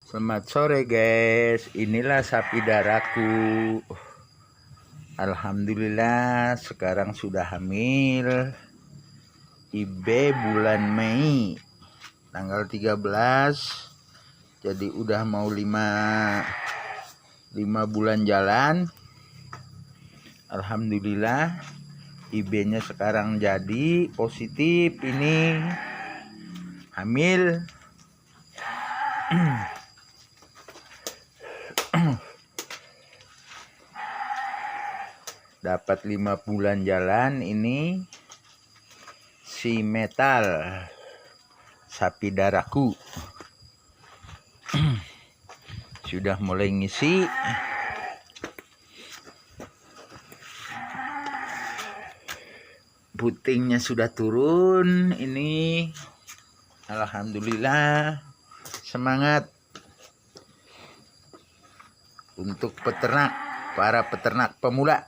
Selamat sore guys, inilah sapi daraku. Alhamdulillah sekarang sudah hamil. Ibe bulan Mei tanggal 13. Jadi udah mau 5 bulan jalan. Alhamdulillah Ibe-nya sekarang jadi positif, ini hamil. Dapat 5 bulan jalan. Ini si Metal, sapi daraku, sudah mulai ngisi. Putingnya sudah turun. Ini alhamdulillah, semangat untuk peternak, para peternak pemula.